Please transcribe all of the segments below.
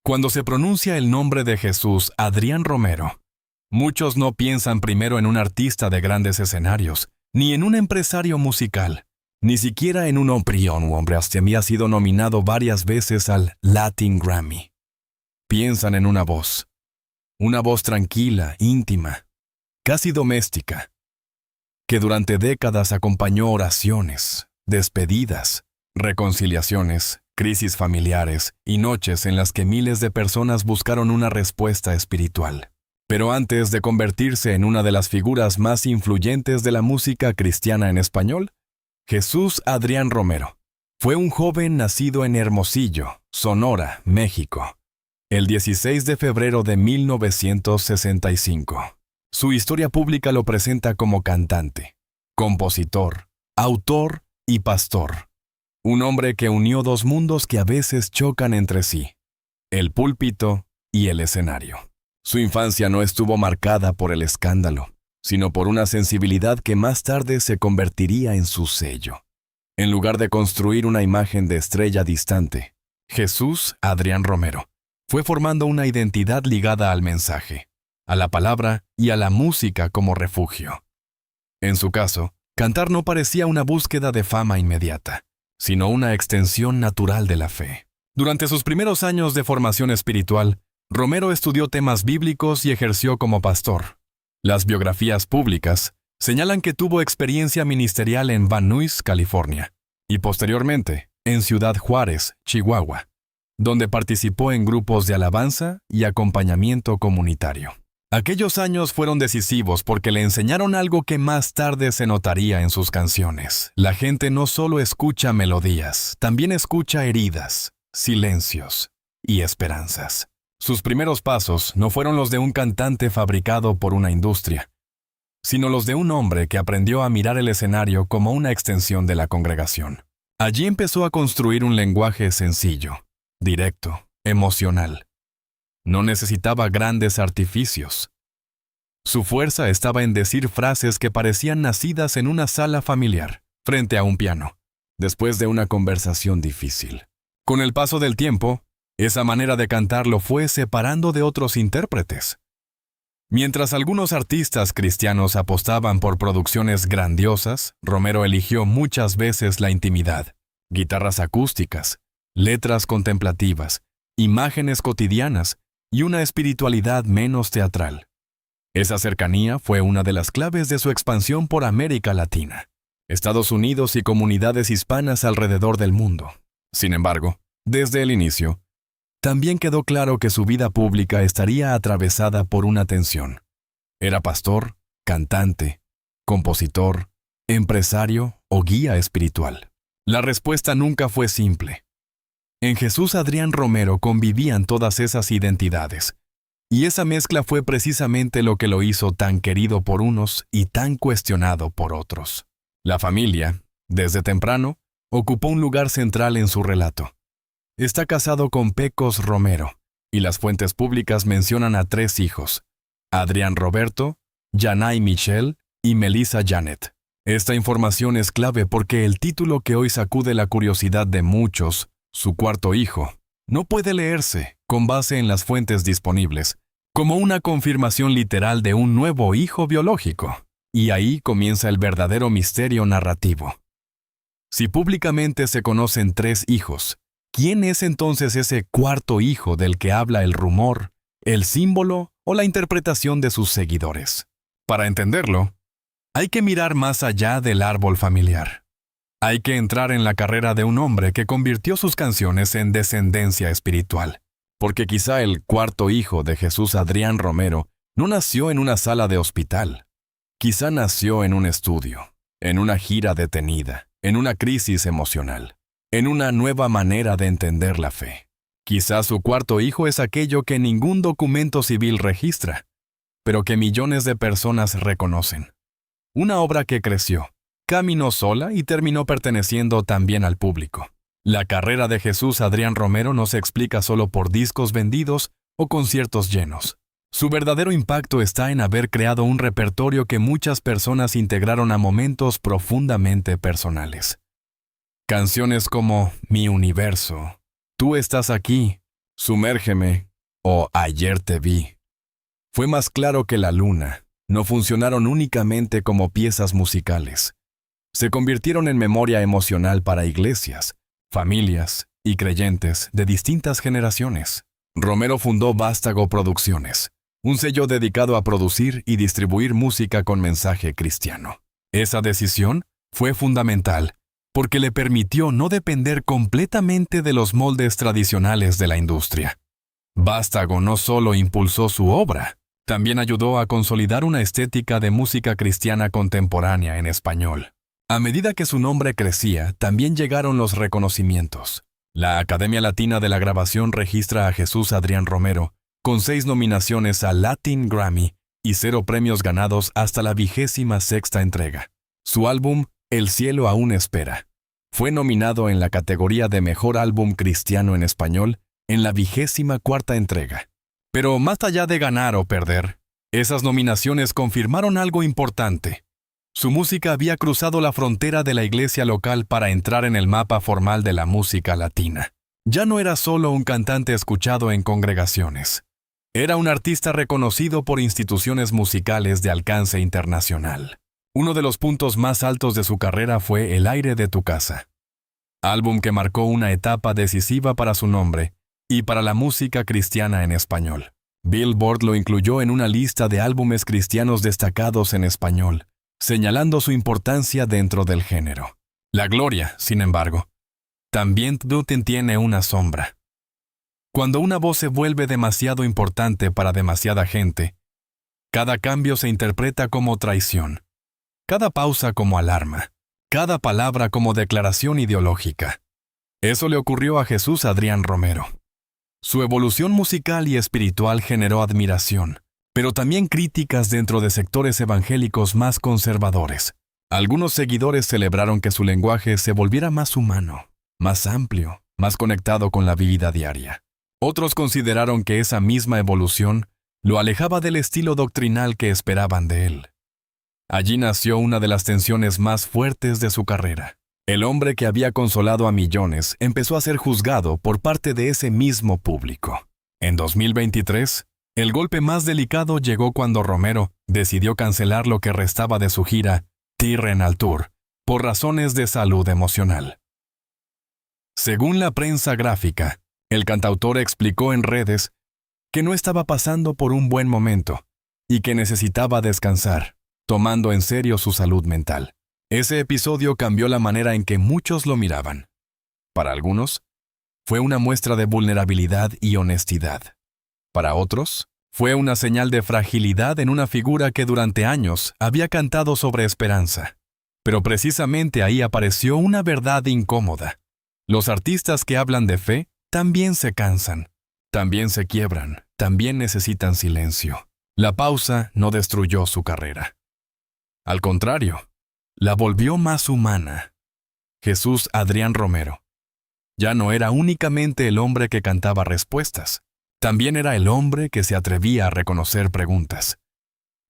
Cuando se pronuncia el nombre de Jesús Adrián Romero, muchos no piensan primero en un artista de grandes escenarios, ni en un empresario musical, ni siquiera en un hombre hasta había sido nominado varias veces al Latin Grammy. Piensan en una voz tranquila, íntima, casi doméstica, que durante décadas acompañó oraciones, despedidas, reconciliaciones, crisis familiares y noches en las que miles de personas buscaron una respuesta espiritual. Pero antes de convertirse en una de las figuras más influyentes de la música cristiana en español, Jesús Adrián Romero fue un joven nacido en Hermosillo, Sonora, México, el 16 de febrero de 1965. Su historia pública lo presenta como cantante, compositor, autor y pastor. Un hombre que unió dos mundos que a veces chocan entre sí, el púlpito y el escenario. Su infancia no estuvo marcada por el escándalo, sino por una sensibilidad que más tarde se convertiría en su sello. En lugar de construir una imagen de estrella distante, Jesús Adrián Romero fue formando una identidad ligada al mensaje, a la palabra y a la música como refugio. En su caso, cantar no parecía una búsqueda de fama inmediata, sino una extensión natural de la fe. Durante sus primeros años de formación espiritual, Romero estudió temas bíblicos y ejerció como pastor. Las biografías públicas señalan que tuvo experiencia ministerial en Van Nuys, California, y posteriormente en Ciudad Juárez, Chihuahua, donde participó en grupos de alabanza y acompañamiento comunitario. Aquellos años fueron decisivos porque le enseñaron algo que más tarde se notaría en sus canciones. La gente no solo escucha melodías, también escucha heridas, silencios y esperanzas. Sus primeros pasos no fueron los de un cantante fabricado por una industria, sino los de un hombre que aprendió a mirar el escenario como una extensión de la congregación. Allí empezó a construir un lenguaje sencillo, directo, emocional. No necesitaba grandes artificios. Su fuerza estaba en decir frases que parecían nacidas en una sala familiar, frente a un piano, después de una conversación difícil. Con el paso del tiempo, esa manera de cantar lo fue separando de otros intérpretes. Mientras algunos artistas cristianos apostaban por producciones grandiosas, Romero eligió muchas veces la intimidad, guitarras acústicas, letras contemplativas, imágenes cotidianas y una espiritualidad menos teatral. Esa cercanía fue una de las claves de su expansión por América Latina, Estados Unidos y comunidades hispanas alrededor del mundo. Sin embargo, desde el inicio, también quedó claro que su vida pública estaría atravesada por una tensión. Era pastor, cantante, compositor, empresario o guía espiritual. La respuesta nunca fue simple. En Jesús Adrián Romero convivían todas esas identidades, y esa mezcla fue precisamente lo que lo hizo tan querido por unos y tan cuestionado por otros. La familia, desde temprano, ocupó un lugar central en su relato. Está casado con Pecos Romero, y las fuentes públicas mencionan a 3 hijos: Adrián Roberto, Yanay Michelle y Melissa Janet. Esta información es clave porque el título que hoy sacude la curiosidad de muchos, su cuarto hijo, no puede leerse, con base en las fuentes disponibles, como una confirmación literal de un nuevo hijo biológico. Y ahí comienza el verdadero misterio narrativo. Si públicamente se conocen 3 hijos, ¿quién es entonces ese cuarto hijo del que habla el rumor, el símbolo o la interpretación de sus seguidores? Para entenderlo, hay que mirar más allá del árbol familiar. Hay que entrar en la carrera de un hombre que convirtió sus canciones en descendencia espiritual, porque quizá el cuarto hijo de Jesús Adrián Romero no nació en una sala de hospital. Quizá nació en un estudio, en una gira detenida, en una crisis emocional, en una nueva manera de entender la fe. Quizá su cuarto hijo es aquello que ningún documento civil registra, pero que millones de personas reconocen. Una obra que creció, caminó sola y terminó perteneciendo también al público. La carrera de Jesús Adrián Romero no se explica solo por discos vendidos o conciertos llenos. Su verdadero impacto está en haber creado un repertorio que muchas personas integraron a momentos profundamente personales. Canciones como Mi Universo, Tú estás aquí Sumérgeme o Ayer te vi fue más claro que la luna. No funcionaron únicamente como piezas musicales. Se convirtieron en memoria emocional para iglesias, familias y creyentes de distintas generaciones. Romero fundó Vástago Producciones, un sello dedicado a producir y distribuir música con mensaje cristiano. Esa decisión fue fundamental porque le permitió no depender completamente de los moldes tradicionales de la industria. Vástago no solo impulsó su obra, también ayudó a consolidar una estética de música cristiana contemporánea en español. A medida que su nombre crecía, también llegaron los reconocimientos. La Academia Latina de la Grabación registra a Jesús Adrián Romero con 6 nominaciones al Latin Grammy y 0 premios ganados hasta la 26ª entrega. Su álbum, El cielo aún espera, fue nominado en la categoría de Mejor Álbum Cristiano en Español en la 24ª entrega. Pero más allá de ganar o perder, esas nominaciones confirmaron algo importante. Su música había cruzado la frontera de la iglesia local para entrar en el mapa formal de la música latina. Ya no era solo un cantante escuchado en congregaciones. Era un artista reconocido por instituciones musicales de alcance internacional. Uno de los puntos más altos de su carrera fue El aire de tu casa, álbum que marcó una etapa decisiva para su nombre y para la música cristiana en español. Billboard lo incluyó en una lista de álbumes cristianos destacados en español, señalando su importancia dentro del género. La gloria, sin embargo, también tiene una sombra. Cuando una voz se vuelve demasiado importante para demasiada gente, cada cambio se interpreta como traición, cada pausa como alarma, cada palabra como declaración ideológica. Eso le ocurrió a Jesús Adrián Romero. Su evolución musical y espiritual generó admiración, pero también críticas dentro de sectores evangélicos más conservadores. Algunos seguidores celebraron que su lenguaje se volviera más humano, más amplio, más conectado con la vida diaria. Otros consideraron que esa misma evolución lo alejaba del estilo doctrinal que esperaban de él. Allí nació una de las tensiones más fuertes de su carrera. El hombre que había consolado a millones empezó a ser juzgado por parte de ese mismo público. En 2023, el golpe más delicado llegó cuando Romero decidió cancelar lo que restaba de su gira Terrenal Tour por razones de salud emocional. Según la prensa gráfica, el cantautor explicó en redes que no estaba pasando por un buen momento y que necesitaba descansar, tomando en serio su salud mental. Ese episodio cambió la manera en que muchos lo miraban. Para algunos, fue una muestra de vulnerabilidad y honestidad. Para otros, fue una señal de fragilidad en una figura que durante años había cantado sobre esperanza. Pero precisamente ahí apareció una verdad incómoda. Los artistas que hablan de fe también se cansan, también se quiebran, también necesitan silencio. La pausa no destruyó su carrera. Al contrario, la volvió más humana. Jesús Adrián Romero ya no era únicamente el hombre que cantaba respuestas, también era el hombre que se atrevía a reconocer preguntas.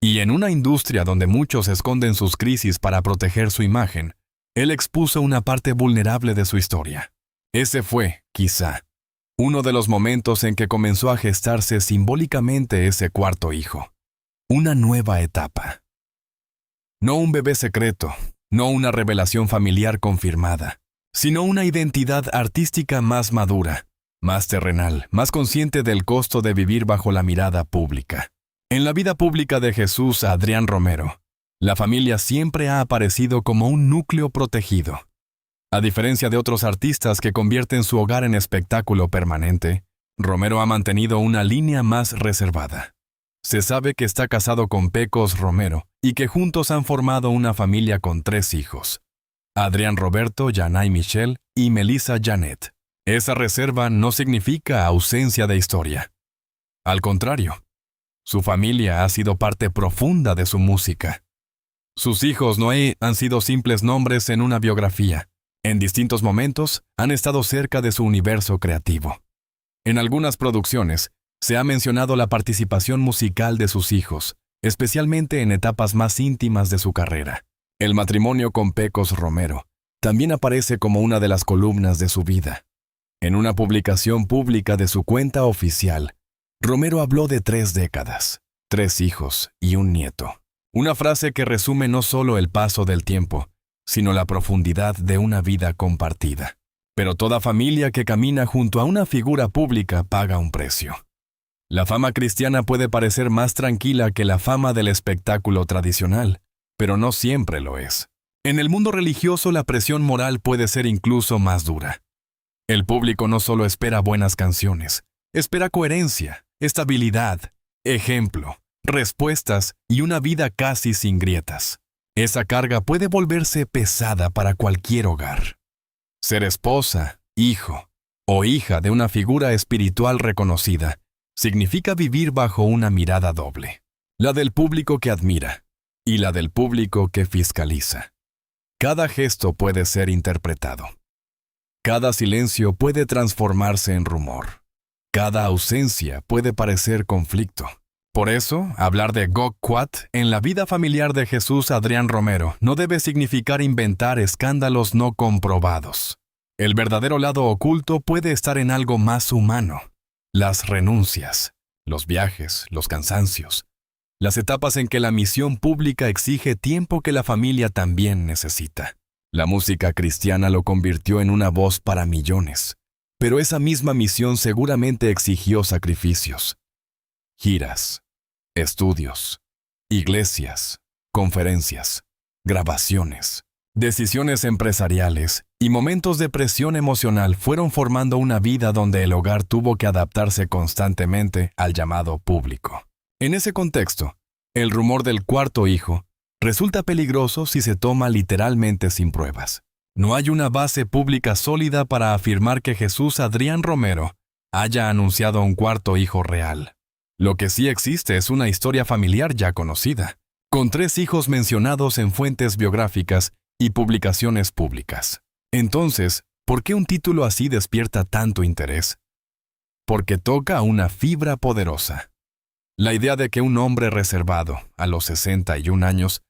Y en una industria donde muchos esconden sus crisis para proteger su imagen, él expuso una parte vulnerable de su historia. Ese fue, quizá, uno de los momentos en que comenzó a gestarse simbólicamente ese cuarto hijo. Una nueva etapa. No un bebé secreto, no una revelación familiar confirmada, sino una identidad artística más madura, más terrenal, más consciente del costo de vivir bajo la mirada pública. En la vida pública de Jesús Adrián Romero, la familia siempre ha aparecido como un núcleo protegido. A diferencia de otros artistas que convierten su hogar en espectáculo permanente, Romero ha mantenido una línea más reservada. Se sabe que está casado con Pecos Romero y que juntos han formado una familia con 3 hijos: Adrián Roberto, Yanay Michelle y Melissa Janet. Esa reserva no significa ausencia de historia. Al contrario, su familia ha sido parte profunda de su música. Sus hijos no han sido simples nombres en una biografía. En distintos momentos han estado cerca de su universo creativo. En algunas producciones, se ha mencionado la participación musical de sus hijos, especialmente en etapas más íntimas de su carrera. El matrimonio con Pecos Romero también aparece como una de las columnas de su vida. En una publicación pública de su cuenta oficial, Romero habló de 3 décadas, 3 hijos y un nieto. Una frase que resume no solo el paso del tiempo, sino la profundidad de una vida compartida. Pero toda familia que camina junto a una figura pública paga un precio. La fama cristiana puede parecer más tranquila que la fama del espectáculo tradicional, pero no siempre lo es. En el mundo religioso la presión moral puede ser incluso más dura. El público no solo espera buenas canciones, espera coherencia, estabilidad, ejemplo, respuestas y una vida casi sin grietas. Esa carga puede volverse pesada para cualquier hogar. Ser esposa, hijo o hija de una figura espiritual reconocida significa vivir bajo una mirada doble, la del público que admira y la del público que fiscaliza. Cada gesto puede ser interpretado. Cada silencio puede transformarse en rumor. Cada ausencia puede parecer conflicto. Por eso, hablar de Gok Quat en la vida familiar de Jesús Adrián Romero no debe significar inventar escándalos no comprobados. El verdadero lado oculto puede estar en algo más humano. Las renuncias, los viajes, los cansancios, las etapas en que la misión pública exige tiempo que la familia también necesita. La música cristiana lo convirtió en una voz para millones, pero esa misma misión seguramente exigió sacrificios. Giras, estudios, iglesias, conferencias, grabaciones, decisiones empresariales y momentos de presión emocional fueron formando una vida donde el hogar tuvo que adaptarse constantemente al llamado público. En ese contexto, el rumor del cuarto hijo resulta peligroso si se toma literalmente sin pruebas. No hay una base pública sólida para afirmar que Jesús Adrián Romero haya anunciado un cuarto hijo real. Lo que sí existe es una historia familiar ya conocida, con 3 hijos mencionados en fuentes biográficas y publicaciones públicas. Entonces, ¿por qué un título así despierta tanto interés? Porque toca una fibra poderosa. La idea de que un hombre reservado, a los 61 años,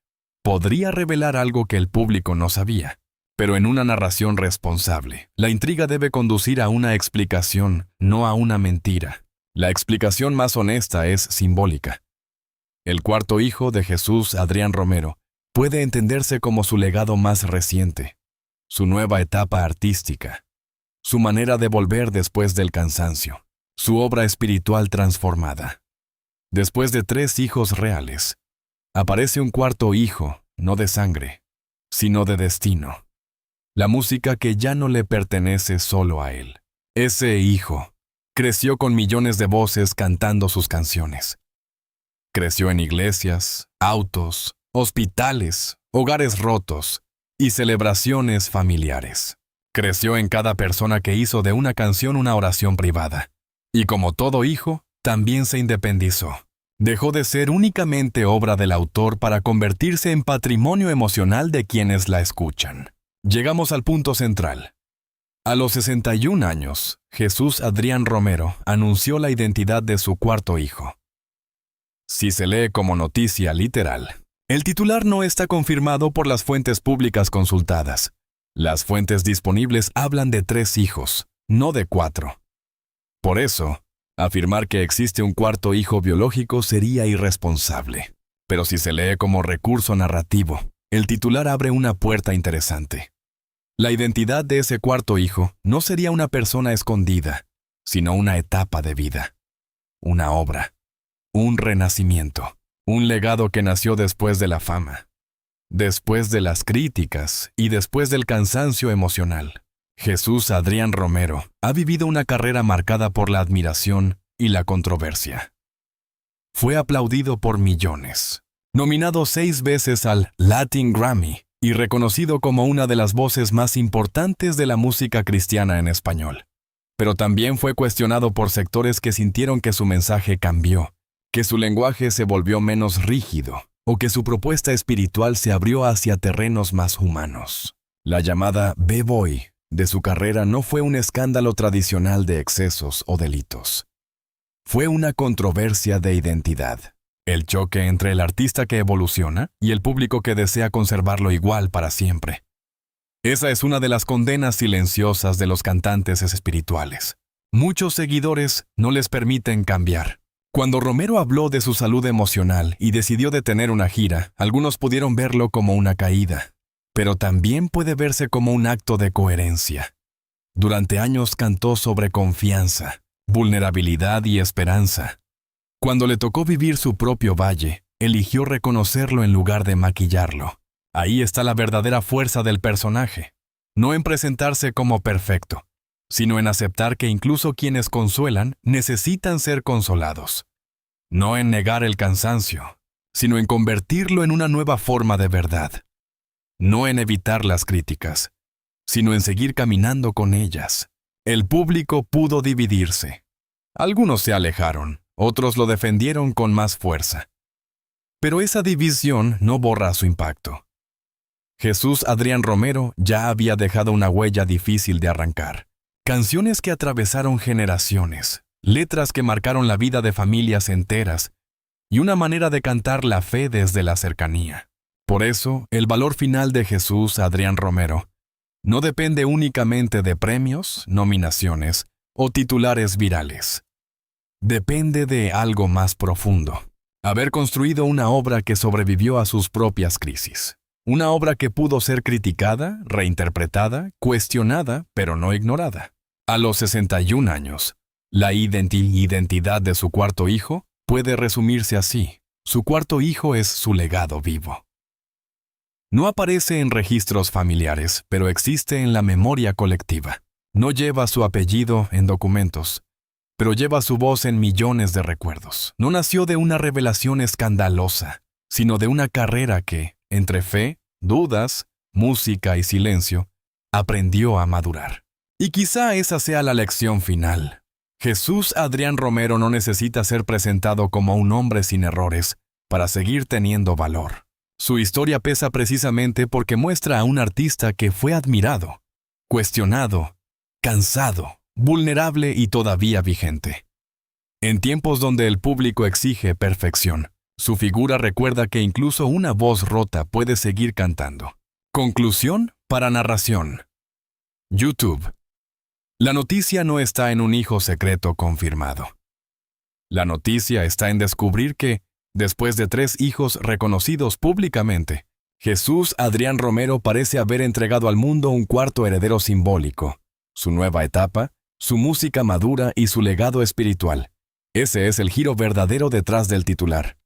podría revelar algo que el público no sabía. Pero en una narración responsable, la intriga debe conducir a una explicación, no a una mentira. La explicación más honesta es simbólica. El cuarto hijo de Jesús Adrián Romero puede entenderse como su legado más reciente, su nueva etapa artística, su manera de volver después del cansancio, su obra espiritual transformada. Después de 3 hijos reales, aparece un cuarto hijo, no de sangre, sino de destino. La música que ya no le pertenece solo a él. Ese hijo creció con millones de voces cantando sus canciones. Creció en iglesias, autos, hospitales, hogares rotos y celebraciones familiares. Creció en cada persona que hizo de una canción una oración privada. Y como todo hijo, también se independizó. Dejó de ser únicamente obra del autor para convertirse en patrimonio emocional de quienes la escuchan. Llegamos al punto central. A los 61 años, Jesús Adrián Romero anunció la identidad de su cuarto hijo. Si se lee como noticia literal, el titular no está confirmado por las fuentes públicas consultadas. Las fuentes disponibles hablan de 3 hijos, no de 4. Por eso, afirmar que existe un cuarto hijo biológico sería irresponsable. Pero si se lee como recurso narrativo, el titular abre una puerta interesante. La identidad de ese cuarto hijo no sería una persona escondida, sino una etapa de vida, una obra, un renacimiento, un legado que nació después de la fama, después de las críticas y después del cansancio emocional. Jesús Adrián Romero ha vivido una carrera marcada por la admiración y la controversia. Fue aplaudido por millones, nominado 6 veces al Latin Grammy y reconocido como una de las voces más importantes de la música cristiana en español. Pero también fue cuestionado por sectores que sintieron que su mensaje cambió, que su lenguaje se volvió menos rígido o que su propuesta espiritual se abrió hacia terrenos más humanos. La llamada B-Boy de su carrera no fue un escándalo tradicional de excesos o delitos. Fue una controversia de identidad, el choque entre el artista que evoluciona y el público que desea conservarlo igual para siempre. Esa es una de las condenas silenciosas de los cantantes espirituales. Muchos seguidores no les permiten cambiar. Cuando Romero habló de su salud emocional y decidió detener una gira, algunos pudieron verlo como una caída, pero también puede verse como un acto de coherencia. Durante años cantó sobre confianza, vulnerabilidad y esperanza. Cuando le tocó vivir su propio valle, eligió reconocerlo en lugar de maquillarlo. Ahí está la verdadera fuerza del personaje, no en presentarse como perfecto, sino en aceptar que incluso quienes consuelan necesitan ser consolados. No en negar el cansancio, sino en convertirlo en una nueva forma de verdad. No en evitar las críticas, sino en seguir caminando con ellas. El público pudo dividirse. Algunos se alejaron, otros lo defendieron con más fuerza. Pero esa división no borra su impacto. Jesús Adrián Romero ya había dejado una huella difícil de arrancar. Canciones que atravesaron generaciones, letras que marcaron la vida de familias enteras y una manera de cantar la fe desde la cercanía. Por eso, el valor final de Jesús Adrián Romero no depende únicamente de premios, nominaciones o titulares virales. Depende de algo más profundo. Haber construido una obra que sobrevivió a sus propias crisis. Una obra que pudo ser criticada, reinterpretada, cuestionada, pero no ignorada. A los 61 años, la identidad de su cuarto hijo puede resumirse así. Su cuarto hijo es su legado vivo. No aparece en registros familiares, pero existe en la memoria colectiva. No lleva su apellido en documentos, pero lleva su voz en millones de recuerdos. No nació de una revelación escandalosa, sino de una carrera que, entre fe, dudas, música y silencio, aprendió a madurar. Y quizá esa sea la lección final. Jesús Adrián Romero no necesita ser presentado como un hombre sin errores para seguir teniendo valor. Su historia pesa precisamente porque muestra a un artista que fue admirado, cuestionado, cansado, vulnerable y todavía vigente. En tiempos donde el público exige perfección, su figura recuerda que incluso una voz rota puede seguir cantando. Conclusión para narración. YouTube. La noticia no está en un hijo secreto confirmado. La noticia está en descubrir que, después de 3 hijos reconocidos públicamente, Jesús Adrián Romero parece haber entregado al mundo un cuarto heredero simbólico, su nueva etapa, su música madura y su legado espiritual. Ese es el giro verdadero detrás del titular.